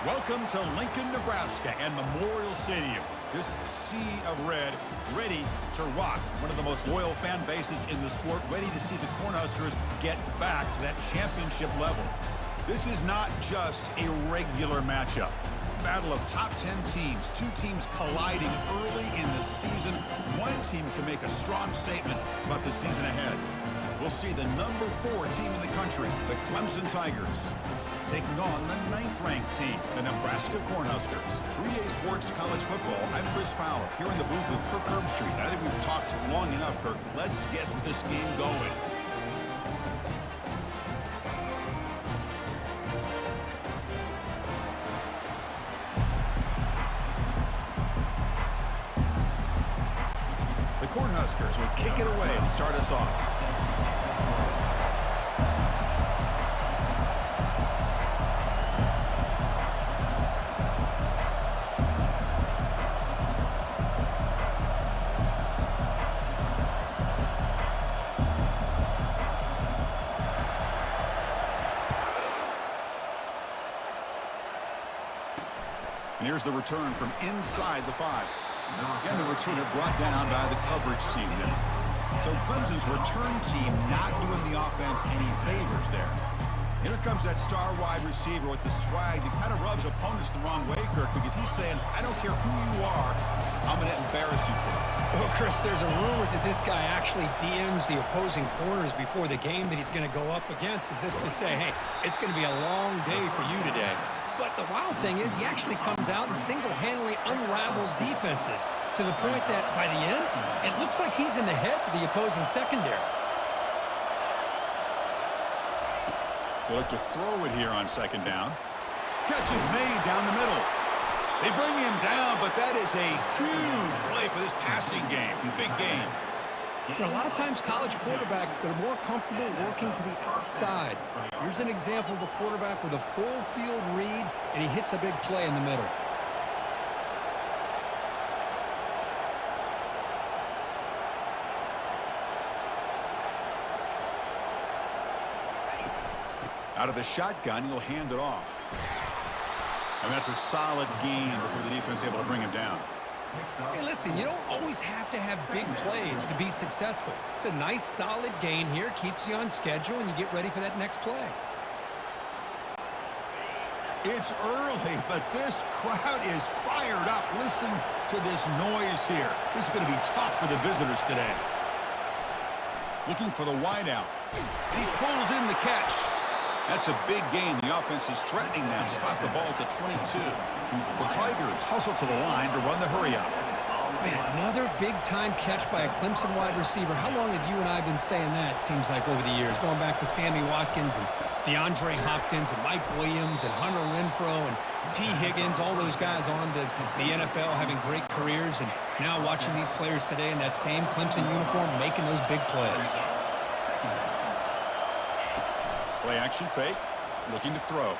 Welcome to Lincoln, Nebraska and Memorial Stadium. This sea of red, ready to rock. One of the most loyal fan bases in the sport, ready to see the Cornhuskers get back to that championship level. This is not just a regular matchup. Battle of top 10 teams, two teams colliding early in the season. One team can make a strong statement about the season ahead. We'll see the number 4 team in the country, the Clemson Tigers, taking on the 9th-ranked team, the Nebraska Cornhuskers. 3A Sports College Football, I'm Chris Fowler, here in the booth with Kirk Herbstreit. I think we've talked long enough, Kirk. Let's get this game going. The Cornhuskers will kick it away and start us off. And here's the return from inside the 5. And the returner brought down by the coverage team there. So Clemson's return team not doing the offense any favors there. Here comes that star wide receiver with the swag that kind of rubs opponents the wrong way, Kirk, because he's saying, I don't care who you are, I'm going to embarrass you today. Well, Chris, there's a rumor that this guy actually DMs the opposing corners before the game that he's going to go up against, as if to say, hey, it's going to be a long day for you today. But the wild thing is he actually comes out and single-handedly unravels defenses to the point that by the end, it looks like he's in the heads of the opposing secondary. They look to throw it here on second down. Catch is made down the middle. They bring him down, but that is a huge play for this passing game. Big game. You know, a lot of times college quarterbacks, they're more comfortable working to the outside. Here's an example of a quarterback with a full field read, and he hits a big play in the middle. Out of the shotgun, he'll hand it off. And that's a solid gain before the defense able to bring him down. Hey, listen, you don't always have to have big plays to be successful. It's a nice, solid gain here. Keeps you on schedule, and you get ready for that next play. It's early, but this crowd is fired up. Listen to this noise here. This is going to be tough for the visitors today. Looking for the wideout. And he pulls in the catch. That's a big gain. The offense is threatening now. Spot the ball at the 22. The Tigers hustle to the line to run the hurry-up. Man, another big-time catch by a Clemson wide receiver. How long have you and I been saying that, it seems like, over the years? Going back to Sammy Watkins and DeAndre Hopkins and Mike Williams and Hunter Renfrow and T. Higgins, all those guys on to the NFL having great careers. And now watching these players today in that same Clemson uniform making those big plays. Play action fake, looking to throw.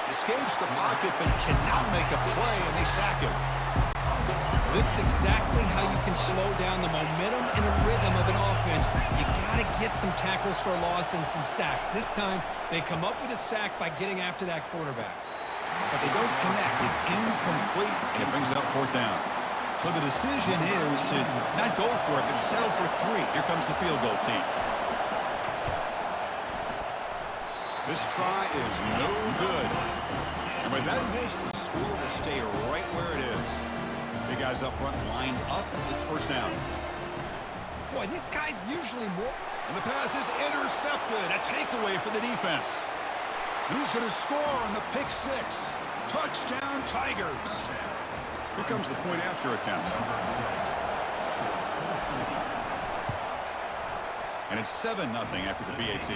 Escapes the pocket, but cannot make a play, and they sack him. This is exactly how you can slow down the momentum and the rhythm of an offense. You got to get some tackles for a loss and some sacks. This time, they come up with a sack by getting after that quarterback. But they don't connect. It's incomplete, and it brings up 4th down. So the decision is to not go for it, but settle for 3. Here comes the field goal team. This try is no good. And with that miss, the score will stay right where it is. Big guys up front lined up. It's 1st down. Boy, this guy's usually more... And the pass is intercepted. A takeaway for the defense. And he's going to score on the pick 6. Touchdown, Tigers. Here comes the point after attempt. And it's 7-0 after the BAT.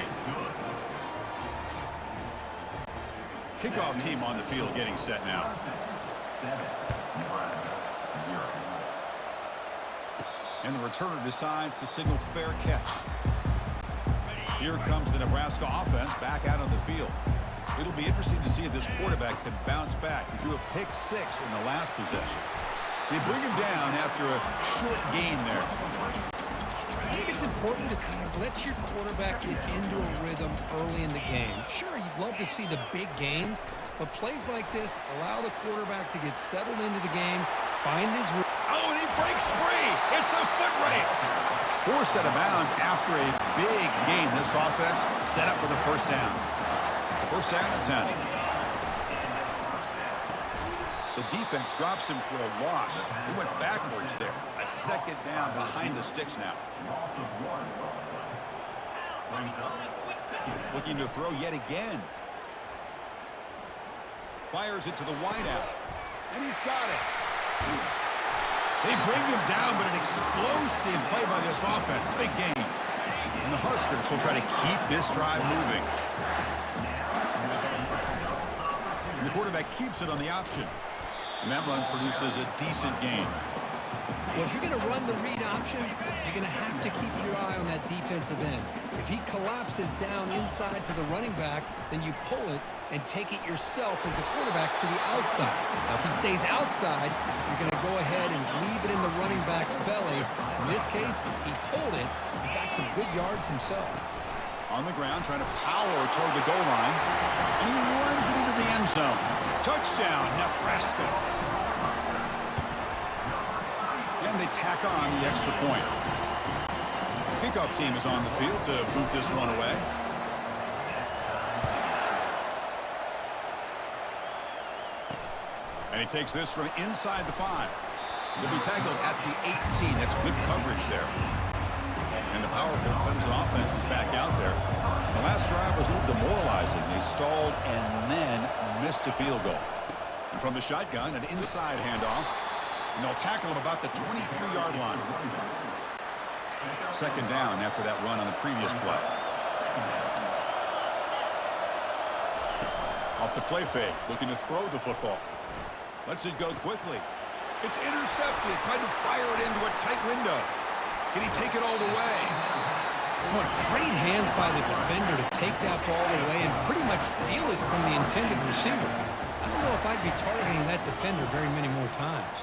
Kickoff team on the field getting set now. 7, Nebraska, 0. And the returner decides to signal fair catch. Here comes the Nebraska offense back out on the field. It'll be interesting to see if this quarterback can bounce back. He threw a pick 6 in the last possession. They bring him down after a short gain there. I think it's important to kind of let your quarterback get into a rhythm early in the game. Sure, you'd love to see the big gains, but plays like this allow the quarterback to get settled into the game, find his... Oh, and he breaks free. It's a foot race. Forced out of bounds after a big gain. This offense set up with a first down. First down and 10. The defense drops him for a loss. He went backwards there. A second down behind the sticks now. Looking to throw yet again. Fires it to the wideout. And he's got it. They bring him down, but an explosive play by this offense. Big gain. And the Huskers will try to keep this drive moving. And the quarterback keeps it on the option. And that run produces a decent gain. Well, if you're going to run the read option, you're going to have to keep your eye on that defensive end. If he collapses down inside to the running back, then you pull it and take it yourself as a quarterback to the outside. Now, if he stays outside, you're going to go ahead and leave it in the running back's belly. In this case, he pulled it. He got some good yards himself. On the ground, trying to power toward the goal line. And he runs it into the end zone. Touchdown, Nebraska. And they tack on the extra point. Kickoff team is on the field to boot this one away. And he takes this from inside the 5. He'll be tackled at the 18. That's good coverage there. And the powerful Clemson offense is back out there. The last drive was a little demoralizing. They stalled and then missed a field goal. And from the shotgun, an inside handoff. And they'll tackle him about the 23-yard line. Second down after that run on the previous play. Off the play fake, looking to throw the football. Lets it go quickly. It's intercepted. Tried to fire it into a tight window. Can he take it all the way? Boy, great hands by the defender to take that ball away and pretty much steal it from the intended receiver. I don't know if I'd be targeting that defender very many more times.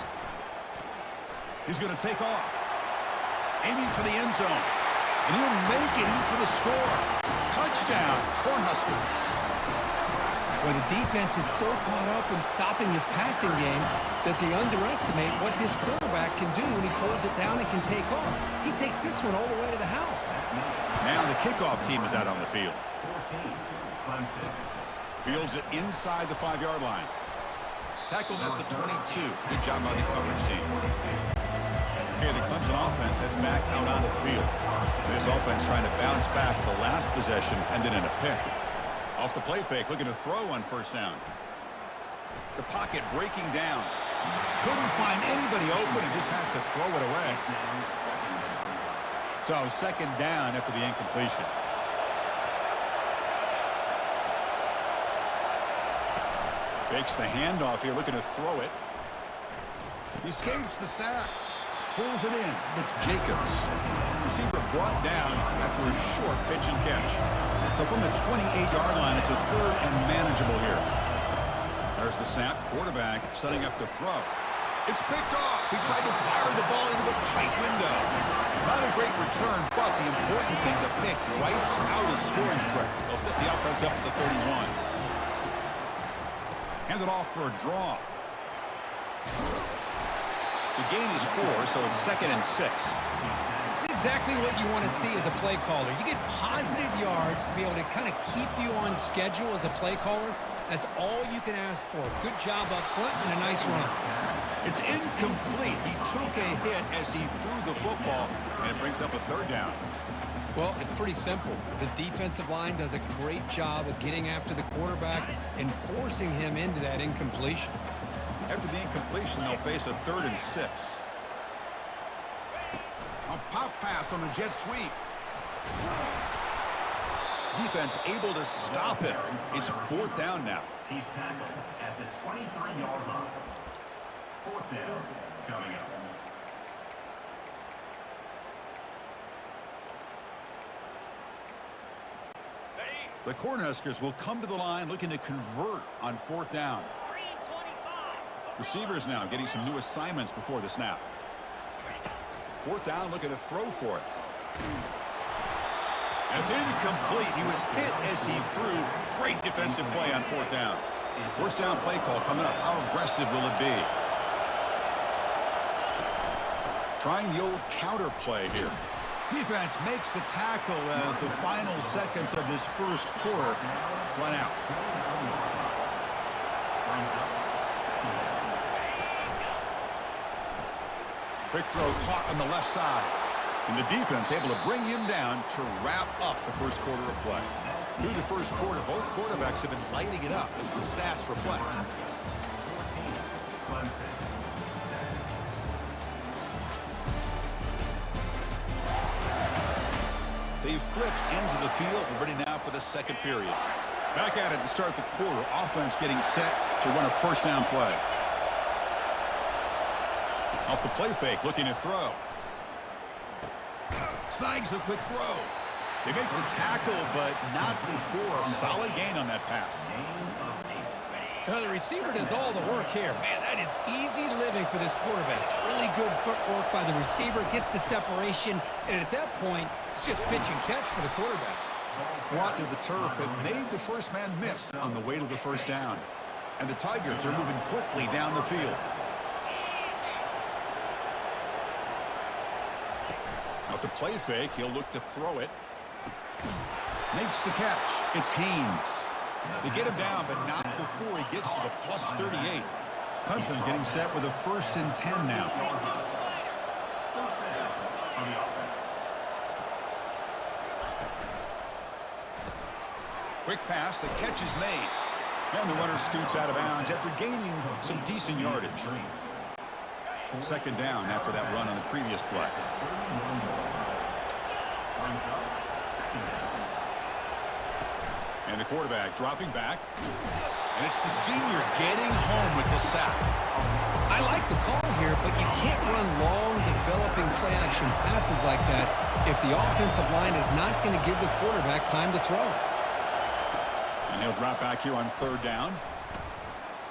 He's going to take off. Aiming for the end zone. And he'll make it in for the score. Touchdown, Cornhuskers. Well, the defense is so caught up in stopping this passing game that they underestimate what this quarterback can do when he pulls it down and can take off. He takes this one all the way to the house. Now the kickoff team is out on the field. Fields it inside the 5-yard line. Tackled at the 22. Good job by the coverage team. Okay, the Clemson offense heads back out onto the field. This offense trying to bounce back the last possession and then in a pick. Off the play fake, looking to throw on first down. The pocket breaking down. Couldn't find anybody open and just has to throw it away. So second down after the incompletion. Fakes the handoff here, looking to throw it. He escapes the sack. Pulls it in. It's Jacobs. Receiver brought down after a short pitch and catch. So from the 28-yard line, it's a third and manageable here. There's the snap. Quarterback setting up to throw. It's picked off. He tried to fire the ball into a tight window. Not a great return, but the important thing, the pick wipes out a scoring threat. They'll set the offense up at the 31. Hand it off for a draw. The gain is 4, so it's 2nd and 6. It's exactly what you want to see as a play caller. You get positive yards to be able to kind of keep you on schedule as a play caller. That's all you can ask for. Good job up front and a nice run. It's incomplete. He took a hit as he threw the football, and it brings up a third down. Well, it's pretty simple. The defensive line does a great job of getting after the quarterback and forcing him into that incompletion. After the incompletion, they'll face a 3rd and 6. A pop pass on the jet sweep. Defense able to stop it. It's 4th down now. He's tackled at the 23-yard line. 4th down coming up. The Cornhuskers will come to the line looking to convert on 4th down. Receivers now getting some new assignments before the snap. 4th down, looking to throw for it. It's incomplete. He was hit as he threw. Great defensive play on fourth down. First down play call coming up. How aggressive will it be? Trying the old counter play here. Defense makes the tackle as the final seconds of this first quarter run out. Quick throw caught on the left side. And the defense able to bring him down to wrap up the first quarter of play. Through the first quarter, both quarterbacks have been lighting it up as the stats reflect. They've flipped ends of the field. We're ready now for the second period. Back at it to start the quarter. Offense getting set to run a first down play. Off the play fake, looking to throw. Snags the quick throw. They make the tackle, but not before a solid gain on that pass. Well, the receiver does all the work here. Man, that is easy living for this quarterback. Really good footwork by the receiver. Gets the separation. And at that point, it's just pitch and catch for the quarterback. Brought to the turf, but made the first man miss on the way to the first down. And the Tigers are moving quickly down the field. Off the play fake, he'll look to throw it. Makes the catch. It's Haynes. They get him down, but not before he gets to the plus 38. Clemson getting set with a 1st and 10 now. Quick pass, the catch is made. And the runner scoots out of bounds after gaining some decent yardage. Second down after that run on the previous play. And the quarterback dropping back. And it's the senior getting home with the sack. I like the call here, but you can't run long, developing play-action passes like that if the offensive line is not going to give the quarterback time to throw. And he'll drop back here on third down.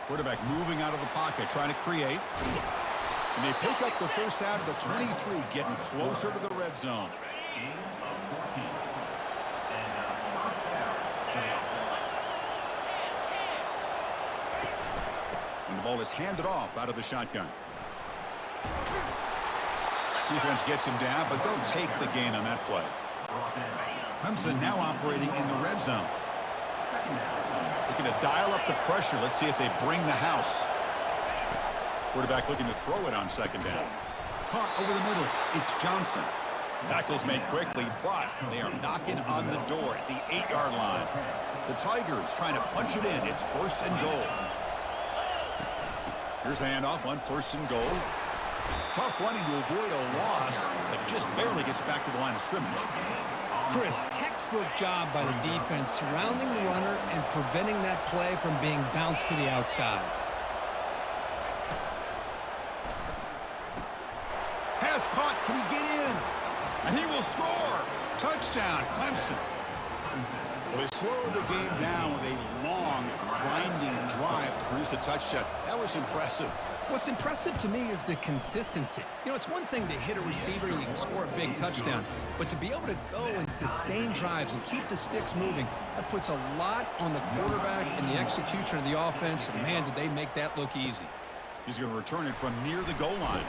Quarterback moving out of the pocket, trying to create. And they pick up the first out of the 23, getting closer to the red zone. And the ball is handed off out of the shotgun. Defense gets him down, but they'll take the gain on that play. Clemson now operating in the red zone. Looking to dial up the pressure. Let's see if they bring the house. Quarterback looking to throw it on second down. Caught over the middle. It's Johnson. Tackles made quickly, but they are knocking on the door at the 8-yard line. The Tigers trying to punch it in. It's 1st and goal. Here's the handoff on 1st and goal. Tough running to avoid a loss, but just barely gets back to the line of scrimmage. Chris, textbook job by the defense surrounding the runner and preventing that play from being bounced to the outside. Pass caught. Can he get in? And he will score. Touchdown, Clemson. Well, they slowed the game down with a long, grinding drive to produce a touchdown. That was impressive. What's impressive to me is the consistency. You know, it's one thing to hit a receiver and you can score a big touchdown, but to be able to go and sustain drives and keep the sticks moving, that puts a lot on the quarterback and the execution of the offense. And man, did they make that look easy. He's going to return it from near the goal line.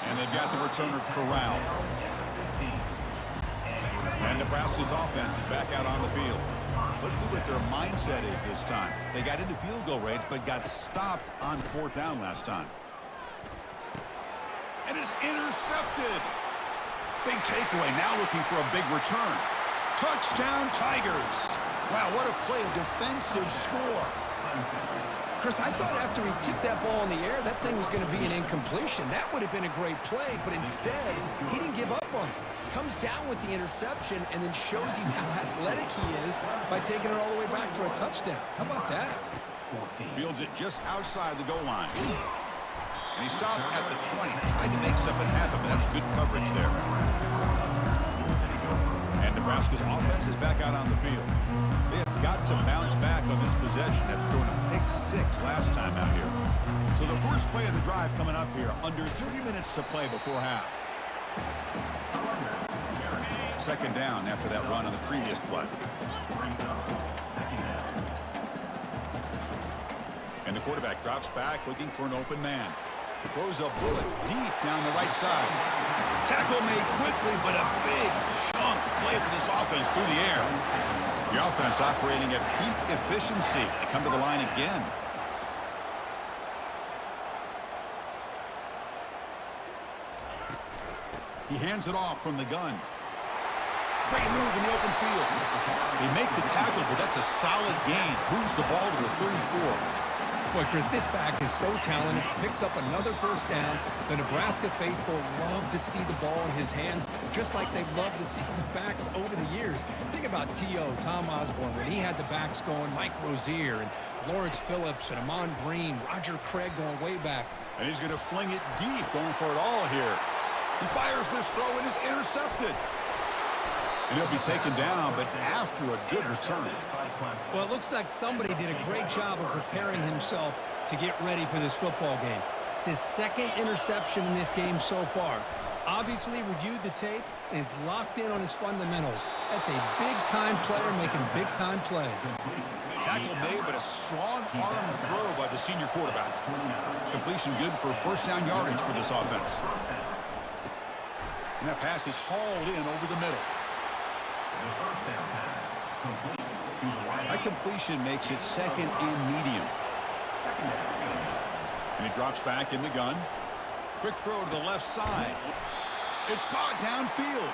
And they've got the returner corralled. And Nebraska's offense is back out on the field. Let's see what their mindset is this time. They got into field goal range, but got stopped on 4th down last time. And it's intercepted. Big takeaway, now looking for a big return. Touchdown, Tigers. Wow, what a play, a defensive score. Chris, I thought after he tipped that ball in the air, that thing was going to be an incompletion. That would have been a great play, but instead, he didn't give up on it. Comes down with the interception and then shows you how athletic he is by taking it all the way back for a touchdown. How about that? Fields it just outside the goal line. And he stopped at the 20. Tried to make something happen, but that's good coverage there. And Nebraska's offense is back out on the field. They have got to bounce back on this possession after throwing a pick 6 last time out here. So the first play of the drive coming up here, under 3 minutes to play before half. Second down after that run on the previous play. And the quarterback drops back looking for an open man. Throws a bullet deep down the right side. Tackle made quickly, but a big chunk play for this offense through the air. The offense operating at peak efficiency. They come to the line again. He hands it off from the gun. Great move in the open field. They make the tackle, but that's a solid gain. Moves the ball to the 34. Boy, Chris, this back is so talented. Picks up another first down. The Nebraska faithful love to see the ball in his hands, just like they've loved to see the backs over the years. Think about T.O., Tom Osborne, when he had the backs going, Mike Rozier, and Lawrence Phillips, and Amon Green, Roger Craig going way back. And he's going to fling it deep, going for it all here. He fires this throw, and it's intercepted. And he'll be taken down, but after a good return. Well, it looks like somebody did a great job of preparing himself to get ready for this football game. It's his second interception in this game so far. Obviously reviewed the tape and is locked in on his fundamentals. That's a big-time player making big-time plays. Tackle made, but a strong arm throw by the senior quarterback. Completion good for first down yardage for this offense. And that pass is hauled in over the middle. That completion makes it second and medium. And he drops back in the gun. Quick throw to the left side. It's caught downfield.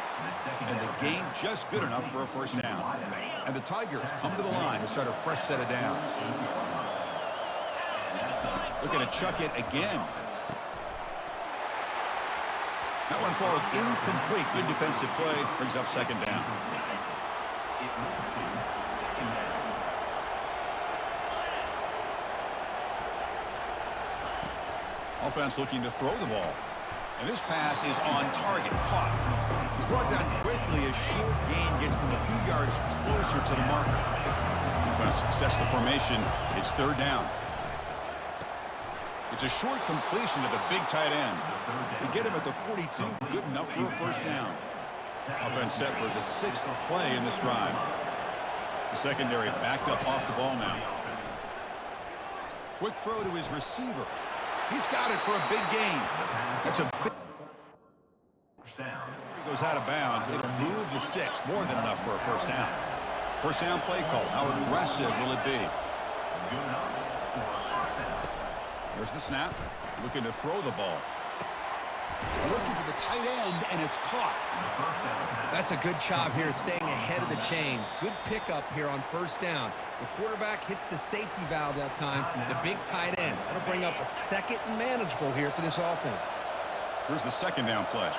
And the gain just good enough for a first down. And the Tigers come to the line to start a fresh set of downs. Looking to chuck it again. That one falls incomplete. Good defensive play. Brings up second down. Offense looking to throw the ball. And this pass is on target. Caught. He's brought down quickly. A short gain gets them a few yards closer to the marker. Offense sets the formation. It's third down. It's a short completion to the big tight end. They get him at the 42. Good enough for a first down. Offense set for the sixth play in this drive. The secondary backed up off the ball now. Quick throw to his receiver. He's got it for a big gain. That's a big... He goes out of bounds. It'll move the sticks. More than enough for a first down. First down play call. How aggressive will it be? There's the snap. Looking to throw the ball. Looking for the tight end, and it's caught. That's a good job here staying ahead of the chains. Good pickup here on first down. The quarterback hits the safety valve that time. The big tight end. That'll bring up a second and manageable here for this offense. Here's the second down play.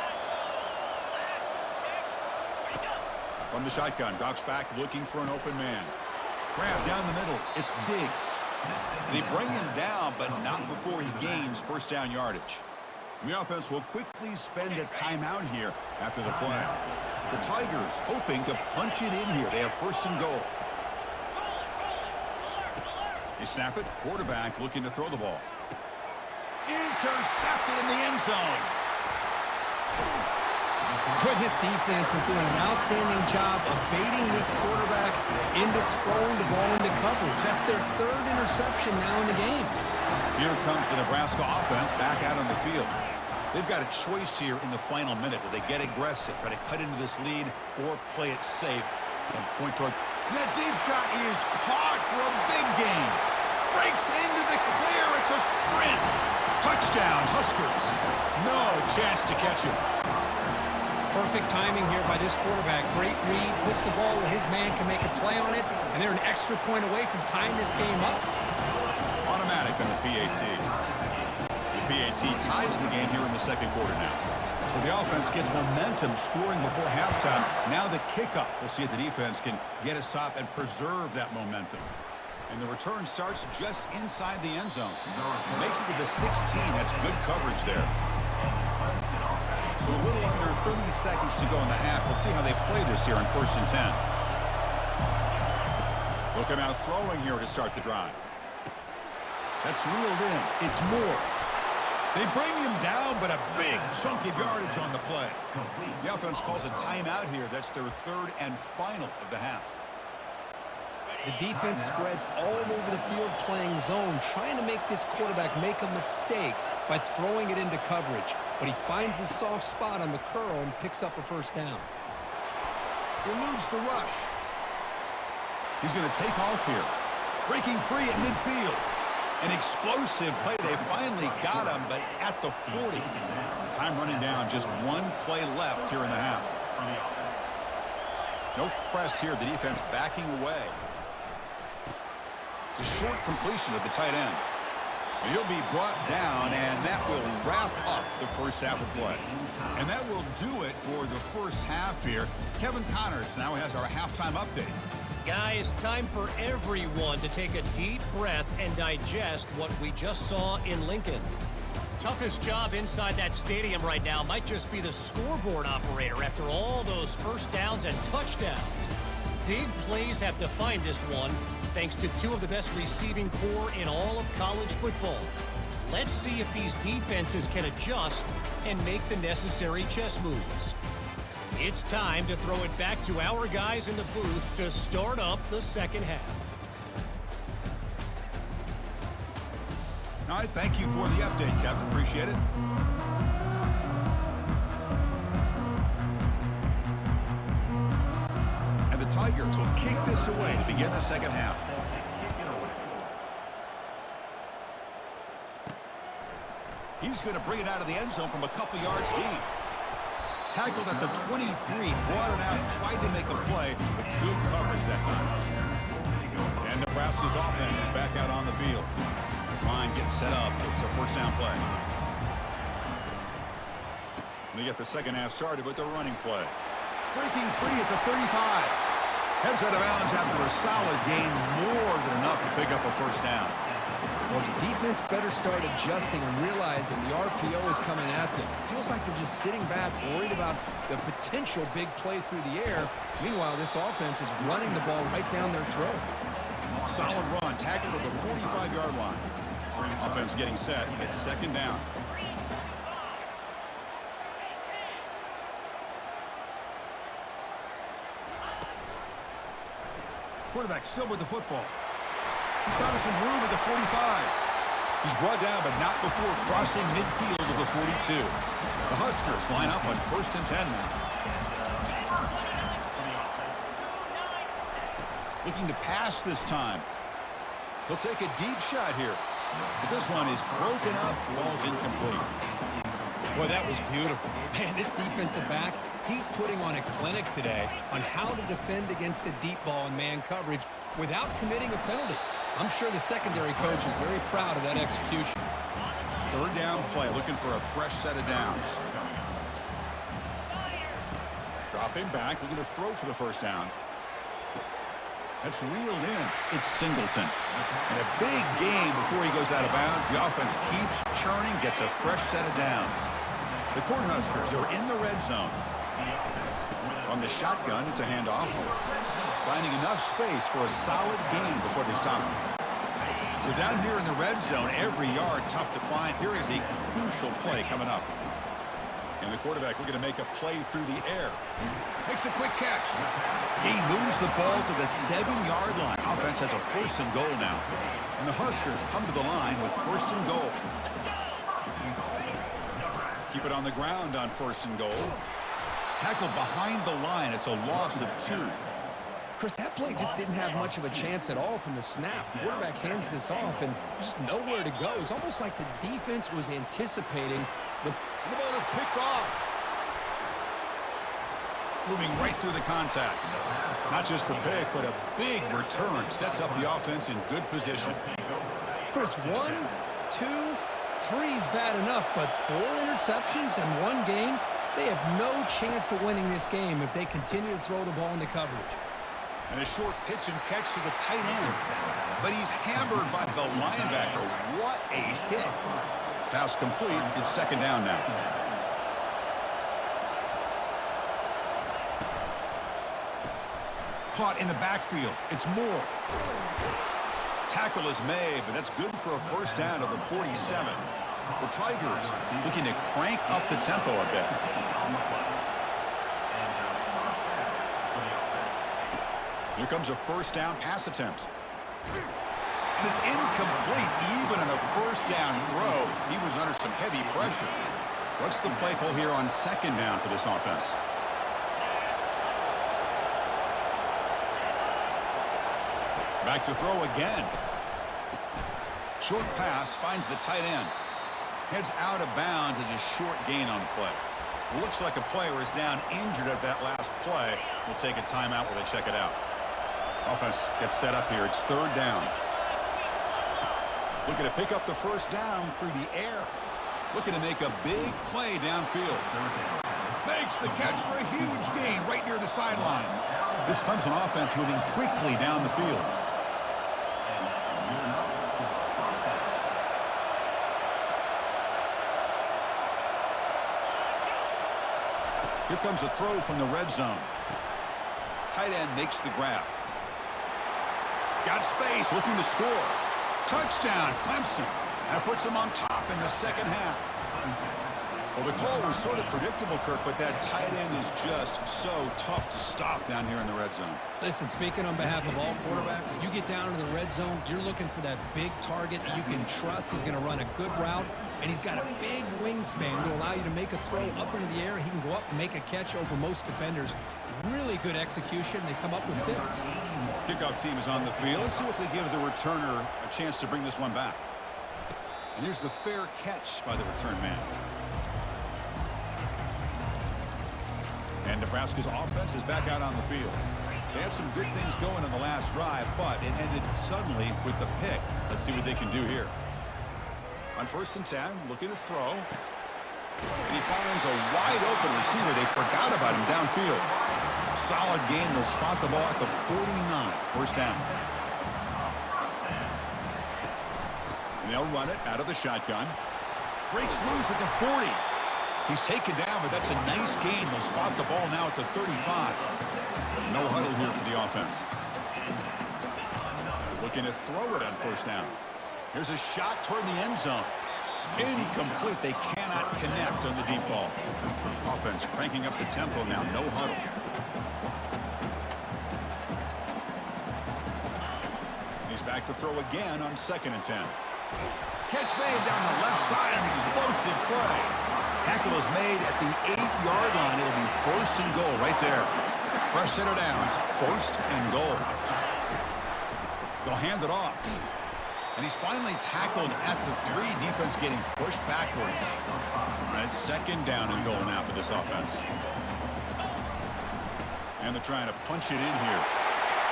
From the shotgun, drops back looking for an open man. Grab down the middle. It's Diggs. They bring him down, but not before he gains first down yardage. The offense will quickly spend a timeout here after the play. The Tigers hoping to punch it in here. They have first and goal. They snap it. Quarterback looking to throw the ball. Intercepted in the end zone. This defense is doing an outstanding job of baiting this quarterback into throwing the ball into coverage. That's their third interception now in the game. Here comes the Nebraska offense back out on the field. They've got a choice here in the final minute. Do they get aggressive, try to cut into this lead, or play it safe and point toward... That deep shot is caught for a big gain. Breaks into the clear. It's a sprint. Touchdown, Huskers. No chance to catch him. Perfect timing here by this quarterback. Great read. Puts the ball where his man can make a play on it. And they're an extra point away from tying this game up. Automatic on the PAT. The PAT ties the game here in the second quarter now. So the offense gets momentum scoring before halftime. Now the kickoff. We'll see if the defense can get a stop and preserve that momentum. And the return starts just inside the end zone. Makes it to the 16. That's good coverage there. So a little under 30 seconds to go in the half. We'll see how they play this here on 1st and 10. Looking out throwing here to start the drive. That's reeled in. It's Moore. They bring him down, but a big chunk of yardage on the play. The offense calls a timeout here. That's their third and final of the half. The defense spreads all over the field playing zone, trying to make this quarterback make a mistake by throwing it into coverage. But he finds the soft spot on the curl and picks up a first down. Eludes the rush. He's going to take off here. Breaking free at midfield. An explosive play. They finally got him, but at the 40. Time running down. Just one play left here in the half. No press here. The defense backing away. The short completion of the tight end. He'll be brought down, and that will wrap up the first half of play. And that will do it for the first half here. Kevin Connors now has our halftime update. Guys, time for everyone to take a deep breath and digest what we just saw in Lincoln. Toughest job inside that stadium right now might just be the scoreboard operator after all those first downs and touchdowns. Big plays have defined this one, thanks to two of the best receiving corps in all of college football. Let's see if these defenses can adjust and make the necessary chess moves. It's time to throw it back to our guys in the booth to start up the second half. All right, thank you for the update, Kevin. Appreciate it. And the Tigers will kick this away to begin the second half. He's going to bring it out of the end zone from a couple yards deep. Tackled at the 23, brought it out, tried to make a play, but good coverage that time. And Nebraska's offense is back out on the field. This line getting set up. It's a first down play. They get the second half started with the running play. Breaking free at the 35. Heads out of bounds after a solid gain, more than enough to pick up a first down. Well, the defense better start adjusting and realizing the RPO is coming at them. Feels like they're just sitting back, worried about the potential big play through the air. Meanwhile, this offense is running the ball right down their throat. Solid run, tackled at the 45-yard line. Offense getting set. It's second down. Quarterback still with the football. He's found some room at the 45. He's brought down, but not before crossing midfield of the 42. The Huskers line up on 1st and 10 now. Looking to pass this time. He'll take a deep shot here. But this one is broken up, ball's incomplete. Boy, that was beautiful. Man, this defensive back, he's putting on a clinic today on how to defend against the deep ball and man coverage without committing a penalty. I'm sure the secondary coach is very proud of that execution. Third down play, looking for a fresh set of downs. Dropping back, looking to throw for the first down. That's reeled in. It's Singleton. And a big gain before he goes out of bounds. The offense keeps churning, gets a fresh set of downs. The Cornhuskers are in the red zone. On the shotgun, it's a handoff. Finding enough space for a solid gain before they stop him. So down here in the red zone, every yard tough to find. Here is a crucial play coming up. And the quarterback looking to make a play through the air. Makes a quick catch. He moves the ball to the 7-yard line. Offense has a 1st and goal now. And the Huskers come to the line with 1st and goal. Keep it on the ground on 1st and goal. Tackled behind the line. It's a loss of 2. Chris, that play just didn't have much of a chance at all from the snap. The quarterback hands this off and just nowhere to go. It's almost like the defense was anticipating the ball is picked off. Moving right through the contact. Not just the pick, but a big return. Sets up the offense in good position. Chris, 1, 2, 3 is bad enough, but 4 interceptions in one game, they have no chance of winning this game if they continue to throw the ball into coverage. And a short pitch and catch to the tight end. But he's hammered by the linebacker. What a hit. Pass complete. It's second down now. Caught in the backfield. It's Moore. Tackle is made, but that's good for a first down of the 47. The Tigers looking to crank up the tempo a bit. Here comes a first down pass attempt. And it's incomplete. Even on a first down throw, he was under some heavy pressure. What's the play call here on second down for this offense? Back to throw again. Short pass finds the tight end. Heads out of bounds as a short gain on the play. Looks like a player is down injured at that last play. We'll take a timeout while they check it out. Offense gets set up here. It's third down. Looking to pick up the first down through the air. Looking to make a big play downfield. Makes the catch for a huge gain right near the sideline. This Clemson offense moving quickly down the field. Here comes a throw from the red zone. Tight end makes the grab. Got space, looking to score. Touchdown, Clemson. That puts them on top in the second half. Well, the call was sort of predictable, Kirk, but that tight end is just so tough to stop down here in the red zone. Listen, speaking on behalf of all quarterbacks, you get down in the red zone, you're looking for that big target that you can trust. He's going to run a good route, and he's got a big wingspan to allow you to make a throw up into the air. He can go up and make a catch over most defenders. Really good execution. They come up with 6. Kickoff team is on the field. Let's see if they give the returner a chance to bring this one back. And here's the fair catch by the return man. And Nebraska's offense is back out on the field. They had some good things going in the last drive, but it ended suddenly with the pick. Let's see what they can do here. On 1st and 10, looking to throw. And he finds a wide open receiver. They forgot about him downfield. Solid gain. They'll spot the ball at the 49. First down. And they'll run it out of the shotgun. Breaks loose at the 40. He's taken down, but that's a nice gain. They'll spot the ball now at the 35. No huddle here for the offense. Looking to throw it on first down. Here's a shot toward the end zone. Incomplete. They cannot connect on the deep ball. Offense cranking up the tempo now. No huddle. He's back to throw again on 2nd and 10. Catch made down the left side. An explosive play. Tackle is made at the 8-yard line. It'll be 1st and goal right there. Fresh set of downs. 1st and goal. They'll hand it off. And he's finally tackled at the 3. Defense getting pushed backwards. And it's 2nd down and goal now for this offense. And they're trying to punch it in here.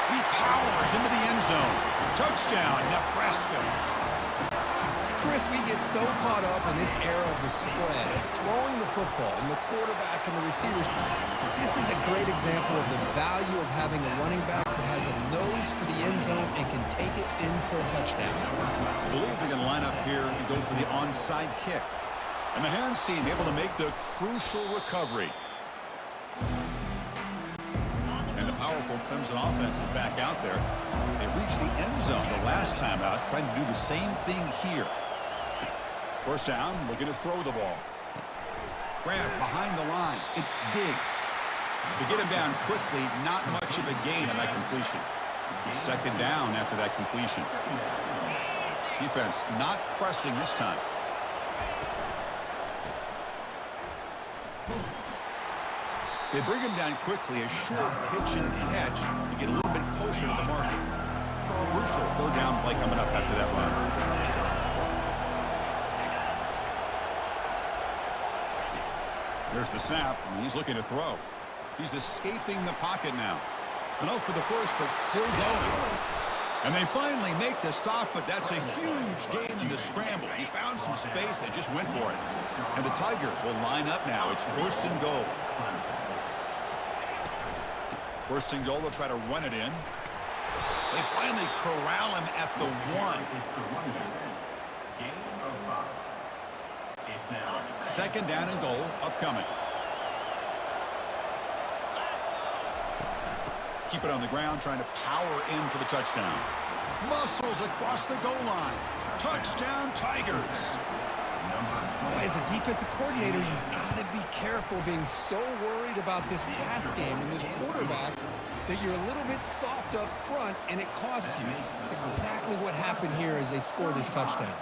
He powers into the end zone. Touchdown, Nebraska. Chris, we get so caught up in this era of the spread, of throwing the football, and the quarterback and the receivers. This is a great example of the value of having a running back that has a nose for the end zone and can take it in for a touchdown. I believe they're going to line up here and go for the onside kick. And the hands team able to make the crucial recovery. And the powerful Clemson offense is back out there. They reached the end zone the last time out, trying to do the same thing here. First down, looking to throw the ball. Grab behind the line. It's Diggs. To get him down quickly, not much of a gain on that completion. 2nd down after that completion. Defense not pressing this time. They bring him down quickly, a short pitch and catch to get a little bit closer to the marker. Crucial 3rd down play coming up after that run. There's the snap, and he's looking to throw. He's escaping the pocket now. Enough for the first, but still going. And they finally make the stop, but that's a huge gain in the scramble. He found some space and just went for it. And the Tigers will line up now. It's 1st and goal. 1st and goal, they'll try to run it in. They finally corral him at the 1. 2nd down and goal, upcoming. Keep it on the ground, trying to power in for the touchdown. Muscles across the goal line. Touchdown, Tigers. as a defensive coordinator, you've got to be careful being so worried about this pass game and this quarterback that you're a little bit soft up front, and it costs you. It's exactly what happened here as they score this touchdown.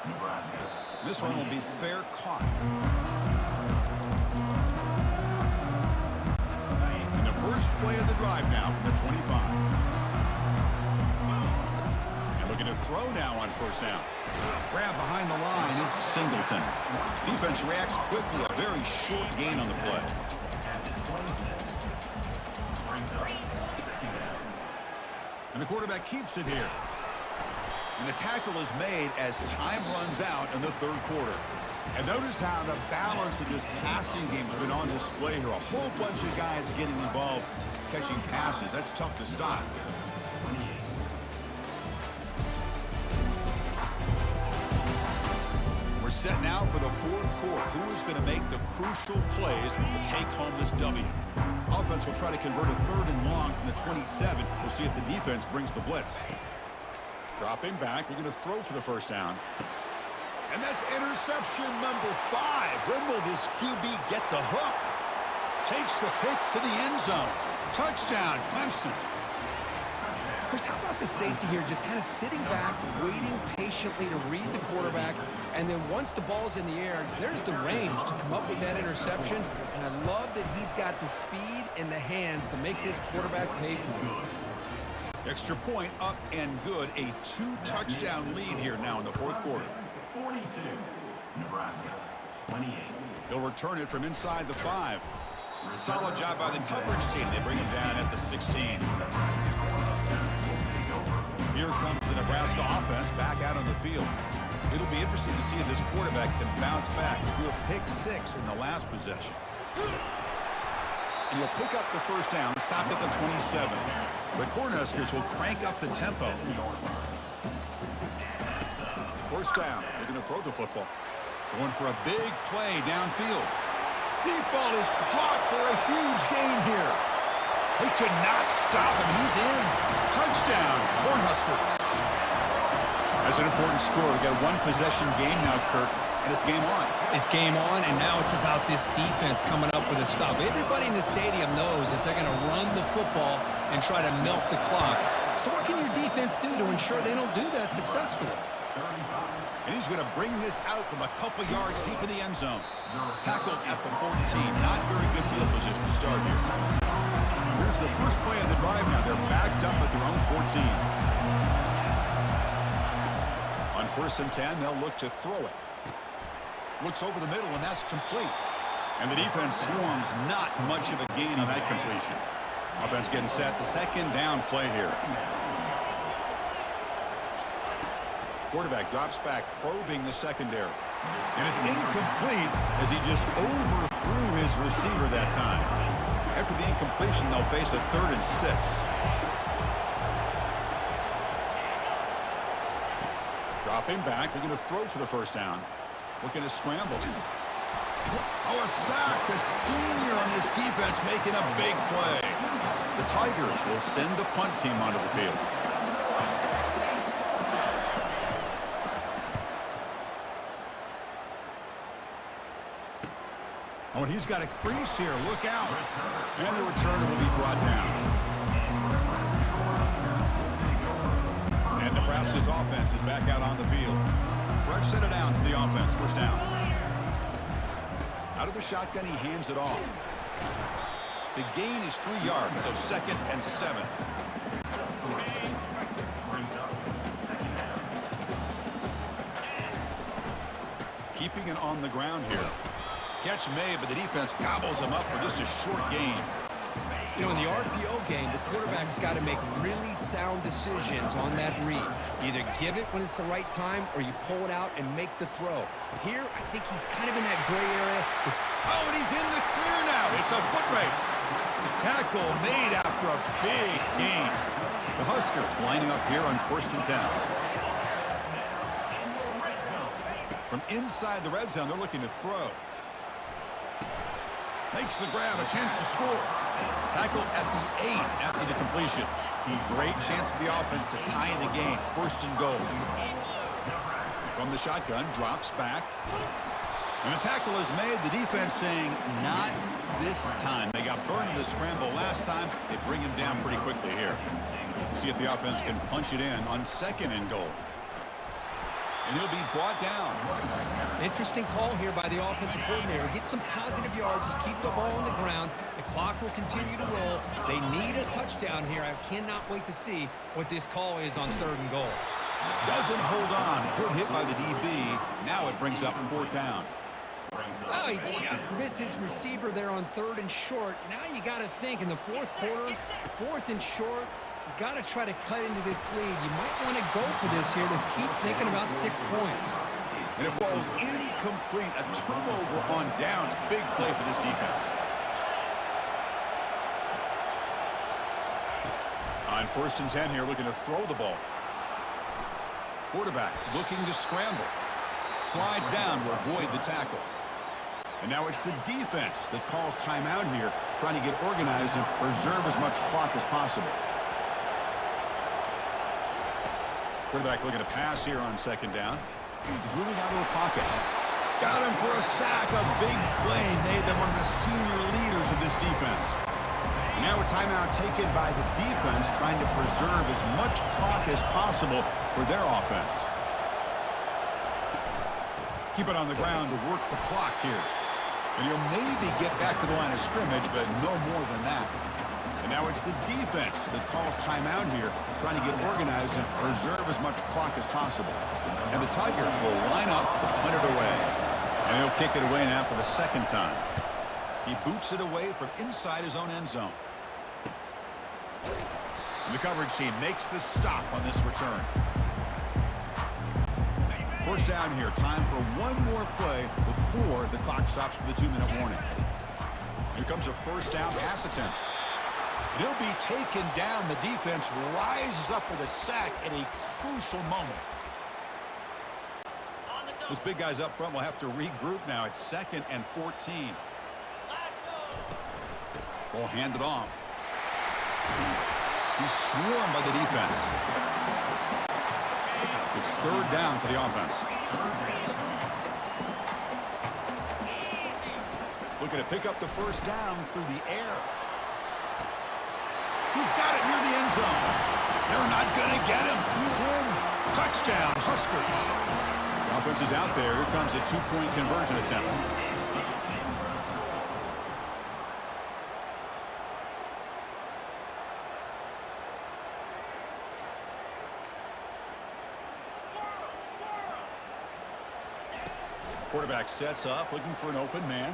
Nebraska. This one will be fair caught. And the first play of the drive now from the 25. And looking to throw now on first down. Grab behind the line, it's Singleton. Defense reacts quickly, a very short gain on the play. And the quarterback keeps it here. And the tackle is made as time runs out in the third quarter. And notice how the balance of this passing game has been on display here. A whole bunch of guys getting involved, catching passes. That's tough to stop. We're set now for the fourth quarter. Who is going to make the crucial plays to take home this W? Offense will try to convert a 3rd and long from the 27. We'll see if the defense brings the blitz. Dropping back, we're going to throw for the first down. And that's interception number 5. When will this QB get the hook? Takes the pick to the end zone. Touchdown, Clemson. Chris, how about the safety here, just kind of sitting back, waiting patiently to read the quarterback, and then once the ball's in the air, there's the range to come up with that interception, and I love that he's got the speed and the hands to make this quarterback pay for it. Extra point up and good. A 2-touchdown lead here now in the fourth quarter. 42. Nebraska. 28. He'll return it from inside the 5. Solid job by the coverage team. They bring him down at the 16. Here comes the Nebraska offense back out on the field. It'll be interesting to see if this quarterback can bounce back. He threw a pick 6 in the last possession. And he'll pick up the first down, stop at the 27. The Cornhuskers will crank up the tempo. First down. They're going to throw the football. Going for a big play downfield. Deep ball is caught for a huge gain here. They could not stop him. He's in. Touchdown, Cornhuskers. That's an important score. We've got a 1-possession game now, Kirk, and it's game on. It's game on, and now it's about this defense coming up with a stop. Everybody in the stadium knows that they're going to run the football and try to milk the clock. So what can your defense do to ensure they don't do that successfully? And he's going to bring this out from a couple yards deep in the end zone. Tackled at the 14. Not very good field position to start here. Here's the first play of the drive now. They're backed up at their own 14. On 1st and 10, they'll look to throw it. Looks over the middle, and that's complete. And the defense swarms. Not much of a gain on that completion. Offense getting set. 2nd down play here. Quarterback drops back, probing the secondary. And it's incomplete as he just overthrew his receiver that time. After the incompletion, they'll face a 3rd and 6. Dropping back, they're going to throw for the first down. Looking to scramble. Oh, a sack. The senior on this defense making a big play. The Tigers will send the punt team onto the field. Oh, and he's got a crease here. Look out. And the returner will be brought down. And Nebraska's offense is back out on the field. Fresh set of downs for the offense. First down. Out of the shotgun, he hands it off. The gain is 3 yards, so 2nd and 7. Keeping it on the ground here. Catch made, but the defense gobbles him up for just a short gain. You know, in the RPO game, the quarterback's got to make really sound decisions on that read. Either give it when it's the right time, or you pull it out and make the throw. Here, I think he's kind of in that gray area. Oh, and he's in the clear now. It's a foot race. Tackle made after a big gain. The Huskers lining up here on 1st and 10. From inside the red zone, they're looking to throw. Makes the grab, a chance to score. Tackled at the 8 after the completion. Great chance for the offense to tie the game. 1st and goal. From the shotgun, drops back. And the tackle is made. The defense saying, not this time. They got burned in the scramble last time. They bring him down pretty quickly here. See if the offense can punch it in on 2nd and goal. And he'll be brought down. Interesting call here by the offensive coordinator. Get some positive yards. You keep the ball on the ground. The clock will continue to roll. They need a touchdown here. I cannot wait to see what this call is on 3rd and goal. Doesn't hold on. Good hit by the DB. Now it brings up 4th down. Oh, he just missed his receiver there on 3rd and short. Now you got to think in the 4th quarter, 4th and short, you got to try to cut into this lead. You might want to go for this here to keep thinking about 6 points. And it falls incomplete. A turnover on downs. Big play for this defense. On 1st and 10 here, looking to throw the ball. Quarterback looking to scramble. Slides down to avoid the tackle. And now it's the defense that calls timeout here, trying to get organized and preserve as much clock as possible. Quarterback looking to pass here on 2nd down. He's moving out of the pocket. Got him for a sack. A big play made them one of the senior leaders of this defense. And now a timeout taken by the defense, trying to preserve as much clock as possible for their offense. Keep it on the ground to work the clock here. And he'll maybe get back to the line of scrimmage, but no more than that. And now it's the defense that calls timeout here, trying to get organized and preserve as much clock as possible. And the Tigers will line up to punt it away. And he'll kick it away now for the 2nd time. He boots it away from inside his own end zone. And the coverage team makes the stop on this return. 1st down here. Time for one more play before the clock stops for the 2-minute warning. Here comes a 1st down pass attempt. He'll be taken down. The defense rises up with a sack at a crucial moment. Those big guys up front will have to regroup now. It's 2nd and 14. Ball handed off. He's swarmed by the defense. It's 3rd down for the offense. Looking to pick up the 1st down through the air. He's got it near the end zone. They're not going to get him. He's in. Touchdown, Huskers. The offense is out there. Here comes a 2-point conversion attempt. Quarterback sets up, looking for an open man.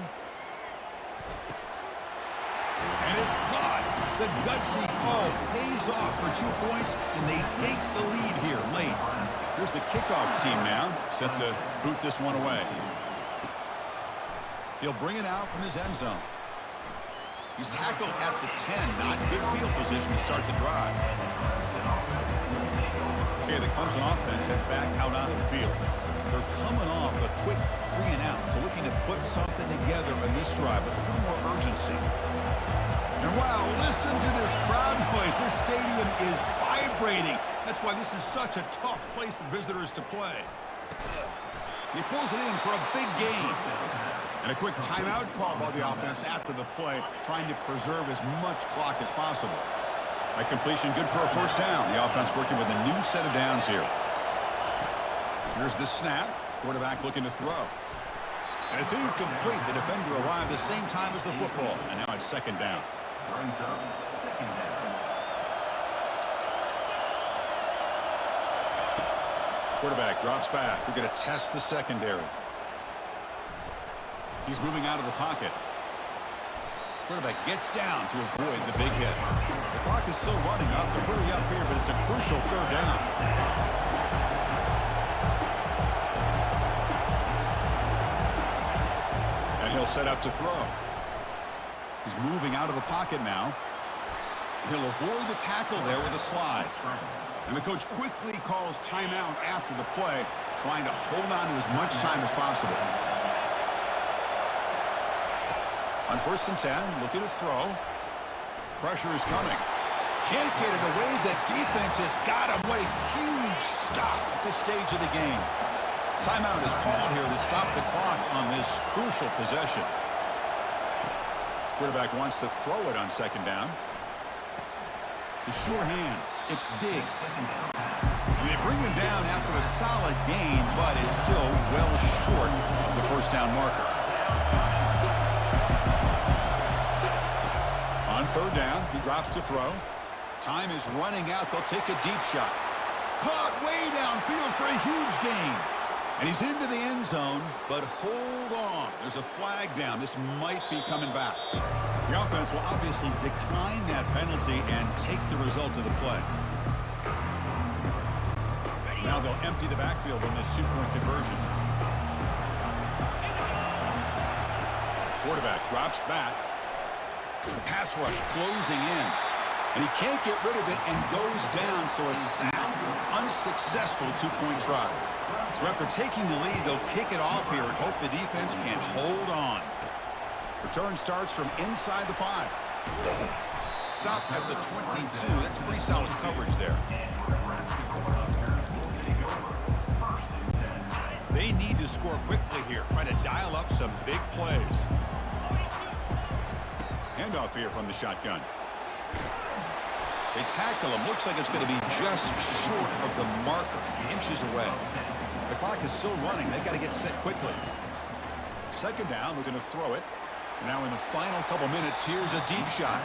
And it's caught. The gutsy call pays off for 2 points, and they take the lead here late. Here's the kickoff team now, set to boot this one away. He'll bring it out from his end zone. He's tackled at the 10, not good field position to start the drive. Okay, the Clemson offense heads back out onto the field. They're coming off a quick 3 and out, so looking to put something together in this drive with a little more urgency. And wow, listen to this crowd noise. This stadium is vibrating. That's why this is such a tough place for visitors to play. He pulls it in for a big gain. And a quick timeout call by the offense after the play, trying to preserve as much clock as possible. By completion, good for a 1st down. The offense working with a new set of downs here. Here's the snap. Quarterback looking to throw. And it's incomplete. The defender arrived the same time as the football. And now it's 2nd down. Brings up 2nd down. Quarterback drops back. We're going to test the secondary. He's moving out of the pocket. Quarterback gets down to avoid the big hit. The clock is still running up to hurry up here, but it's a crucial 3rd down. He'll set up to throw. He's moving out of the pocket now. He'll avoid the tackle there with a slide. And the coach quickly calls timeout after the play, trying to hold on to as much time as possible. On 1st and 10, looking to throw. Pressure is coming. Can't get it away. The defense has got him. What a huge stop at this stage of the game. Timeout is called here to stop the clock on this crucial possession. Quarterback wants to throw it on second down. The sure hands. It's Diggs. And they bring him down after a solid gain, but it's still well short of the first down marker. On third down, he drops to throw. Time is running out. They'll take a deep shot. Caught way downfield for a huge gain. And he's into the end zone, but hold on. There's a flag down. This might be coming back. The offense will obviously decline that penalty and take the result of the play. Now they'll empty the backfield on this two-point conversion. Quarterback drops back. The pass rush closing in. And he can't get rid of it and goes down, so a sound, unsuccessful two-point try. So after taking the lead, they'll kick it off here and hope the defense can hold on. Return starts from inside the 5. Stop at the 22. That's pretty solid coverage there. They need to score quickly here, try to dial up some big plays. Handoff here from the shotgun. They tackle him. Looks like it's going to be just short of the marker, inches away. The clock is still running. They've got to get set quickly. Second down, we're going to throw it. Now in the final couple minutes, here's a deep shot.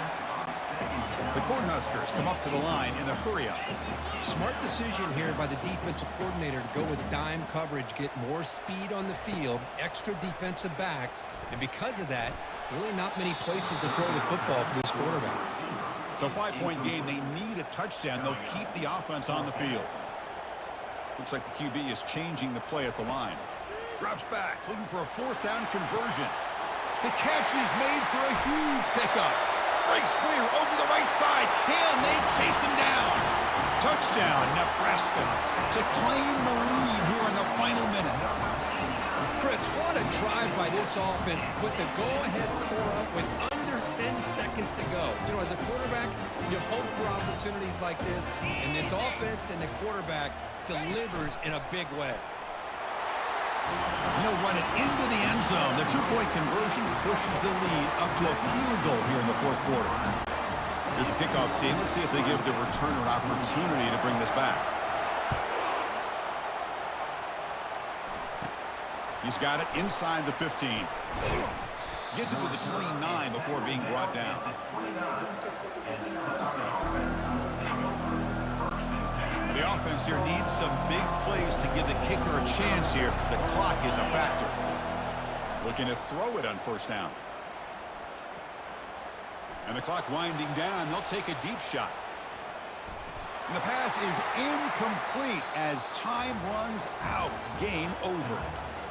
The Cornhuskers come up to the line in the hurry-up. Smart decision here by the defensive coordinator to go with dime coverage, get more speed on the field, extra defensive backs, and because of that, really not many places to throw the football for this quarterback. So 5-point game, they need a touchdown. They'll keep the offense on the field. Looks like the QB is changing the play at the line. Drops back, looking for a fourth down conversion. The catch is made for a huge pickup. Breaks clear over the right side. Can they chase him down? Touchdown, Nebraska, to claim the lead here in the final minute. Chris, what a drive by this offense to put the go-ahead score up with under 10 seconds to go. You know, as a quarterback, you hope for opportunities like this, and this offense and the quarterback delivers in a big way. He'll run it into the end zone. The two-point conversion pushes the lead up to a field goal here in the fourth quarter. Here's a kickoff team. Let's see if they give the returner an opportunity to bring this back. He's got it inside the 15. Gets it to the 29 before being brought down. The offense here needs some big plays to give the kicker a chance here. The clock is a factor. Looking to throw it on first down. And the clock winding down. They'll take a deep shot. And the pass is incomplete as time runs out. Game over.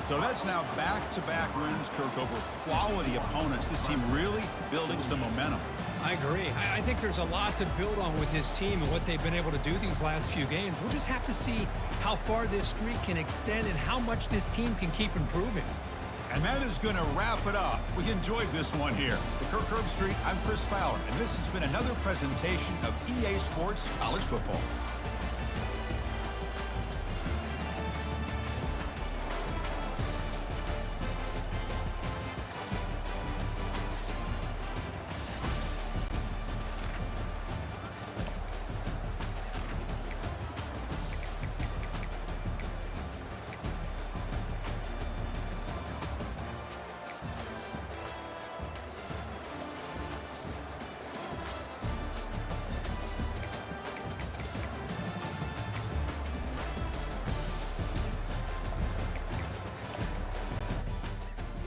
So that's now back-to-back wins, Kirk, over quality opponents. This team really building some momentum. I agree. I think there's a lot to build on with this team and what they've been able to do these last few games. We'll just have to see how far this streak can extend and how much this team can keep improving. And that is going to wrap it up. We enjoyed this one here. For Kirk Herbstreit, I'm Chris Fowler, and this has been another presentation of EA Sports College Football.